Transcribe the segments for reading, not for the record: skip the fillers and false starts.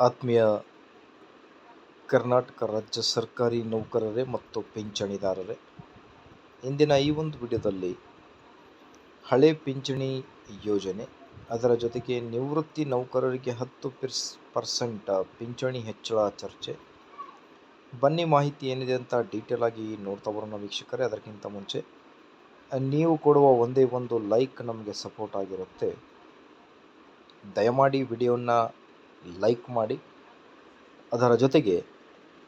ಆತ್ಮೀಯ ಕರ್ನಾಟಕ ರಾಜ್ಯ ಸರ್ಕಾರಿ ನೌಕರರೇ ಮತ್ತು ಪಿಂಚಣಿದಾರರೇ, ಇಂದಿನ ಈ ಒಂದು ವಿಡಿಯೋದಲ್ಲಿ ಹಳೆ ಪಿಂಚಣಿ ಯೋಜನೆ, ಅದರ ಜೊತೆಗೆ ನಿವೃತ್ತಿ ನೌಕರರಿಗೆ 10% ಪಿಂಚಣಿ ಹೆಚ್ಚಳ ಚರ್ಚೆ. ಬನ್ನಿ ಮಾಹಿತಿ ಏನಿದೆ ಅಂತ ಡೀಟೇಲ್ ಆಗಿ ನೋಡ್ತಾ ಬರೋಣ ವೀಕ್ಷಕರೇ. ಅದಕ್ಕಿಂತ ಮುಂಚೆ ನೀವು ಕೊಡುವ ಒಂದೇ ಒಂದು ಲೈಕ್ ನಮಗೆ ಸಪೋರ್ಟ್ ಆಗಿರುತ್ತೆ. ದಯಮಾಡಿ ವಿಡಿಯೋನ ಲೈಕ್ ಮಾಡಿ, ಅದರ ಜೊತೆಗೆ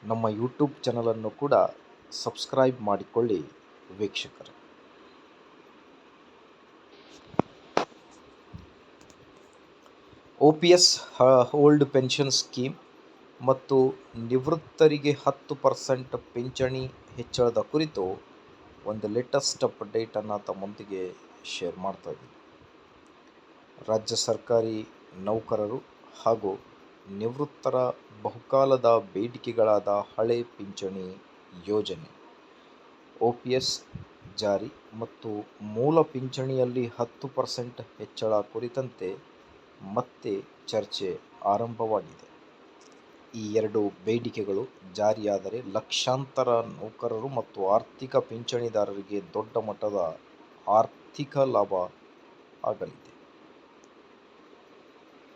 ನಮ್ಮ ಯೂಟ್ಯೂಬ್ ಚಾನಲನ್ನು ಕೂಡ ಸಬ್ಸ್ಕ್ರೈಬ್ ಮಾಡಿಕೊಳ್ಳಿ ವೀಕ್ಷಕರೇ. OPS ಓಲ್ಡ್ ಪೆನ್ಷನ್ ಸ್ಕೀಮ್ ಮತ್ತು ನಿವೃತ್ತರಿಗೆ 10% ಪಿಂಚಣಿ ಹೆಚ್ಚಳದ ಕುರಿತು ಒಂದು ಲೇಟೆಸ್ಟ್ ಅಪ್ಡೇಟನ್ನು ತಮ್ಮೊಂದಿಗೆ ಶೇರ್ ಮಾಡ್ತಾ ಇದ್ದೀನಿ. ರಾಜ್ಯ ಸರ್ಕಾರಿ ನೌಕರರು ಹಾಗೂ ನಿವೃತ್ತರ ಬಹುಕಾಲದ ಬೇಡಿಕೆಗಳಾದ ಹಳೆ ಪಿಂಚಣಿ ಯೋಜನೆ, OPS ಜಾರಿ ಮತ್ತು ಮೂಲ ಪಿಂಚಣಿಯಲ್ಲಿ 10% ಹೆಚ್ಚಳ ಕುರಿತಂತೆ ಮತ್ತೆ ಚರ್ಚೆ ಆರಂಭವಾಗಿದೆ. ಈ ಎರಡು ಬೇಡಿಕೆಗಳು ಜಾರಿಯಾದರೆ ಲಕ್ಷಾಂತರ ನೌಕರರು ಮತ್ತು ಆರ್ಥಿಕ ಪಿಂಚಣಿದಾರರಿಗೆ ದೊಡ್ಡ ಮಟ್ಟದ ಆರ್ಥಿಕ ಲಾಭ ಆಗಲಿದೆ.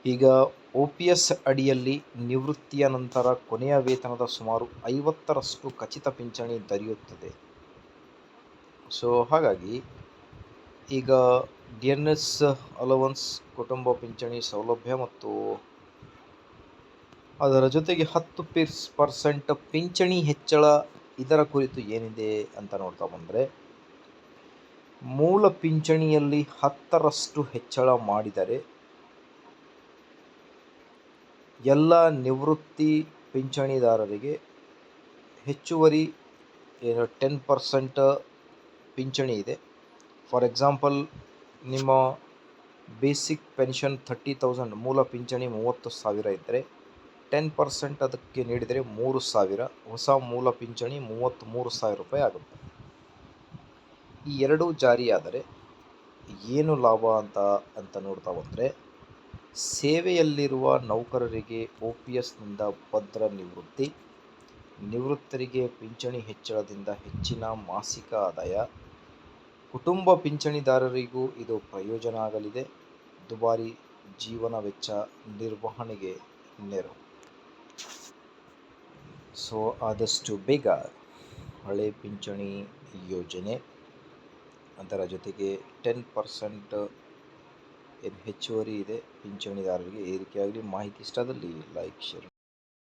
ಈಗ OPS ಅಡಿಯಲ್ಲಿ ನಿವೃತ್ತಿಯ ನಂತರ ಕೊನೆಯ ವೇತನದ ಸುಮಾರು 50% ಖಚಿತ ಪಿಂಚಣಿ ದೊರೆಯುತ್ತದೆ. ಹಾಗಾಗಿ ಈಗ DNS ಅಲವನ್ಸ್, ಕುಟುಂಬ ಪಿಂಚಣಿ ಸೌಲಭ್ಯ ಮತ್ತು ಅದರ ಜೊತೆಗೆ 10% ಪಿಂಚಣಿ ಹೆಚ್ಚಳ, ಇದರ ಕುರಿತು ಏನಿದೆ ಅಂತ ನೋಡ್ತಾ ಬಂದರೆ, ಮೂಲ ಪಿಂಚಣಿಯಲ್ಲಿ 10% ಹೆಚ್ಚಳ ಮಾಡಿದರೆ ಎಲ್ಲ ನಿವೃತ್ತಿ ಪಿಂಚಣಿದಾರರಿಗೆ ಹೆಚ್ಚುವರಿ 10% ಪಿಂಚಣಿ ಇದೆ. ಫಾರ್ ಎಕ್ಸಾಂಪಲ್, ನಿಮ್ಮ ಬೇಸಿಕ್ ಪೆನ್ಷನ್ 30,000, ಮೂಲ ಪಿಂಚಣಿ 30,000 ಇದ್ದರೆ 10% ಅದಕ್ಕೆ ನೀಡಿದರೆ 3,000, ಹೊಸ ಮೂಲ ಪಿಂಚಣಿ 33,000 ರೂಪಾಯಿ ಆಗುತ್ತೆ. ಈ ಎರಡೂ ಜಾರಿಯಾದರೆ ಏನು ಲಾಭ ಅಂತ ನೋಡ್ತಾ ಬಂದರೆ, ಸೇವೆಯಲ್ಲಿರುವ ನೌಕರರಿಗೆ OPSನಿಂದ ಭದ್ರ ನಿವೃತ್ತಿ, ನಿವೃತ್ತರಿಗೆ ಪಿಂಚಣಿ ಹೆಚ್ಚಳದಿಂದ ಹೆಚ್ಚಿನ ಮಾಸಿಕ ಆದಾಯ, ಕುಟುಂಬ ಪಿಂಚಣಿದಾರರಿಗೂ ಇದು ಪ್ರಯೋಜನ ಆಗಲಿದೆ, ದುಬಾರಿ ಜೀವನ ವೆಚ್ಚ ನಿರ್ವಹಣೆಗೆ ನೆರವು. ಆದಷ್ಟು ಬೇಗ ಹಳೆ ಪಿಂಚಣಿ ಯೋಜನೆ, ಅದರ ಜೊತೆಗೆ 10% ಏನು ಹೆಚ್ಚುವರಿ ಇದೆ ಪಿಂಚಣಿದಾರರಿಗೆ ಏರಿಕೆಯಾಗಲಿ. ಮಾಹಿತಿ ಇಷ್ಟದಲ್ಲಿ ಲೈಕ್, ಶೇರ್.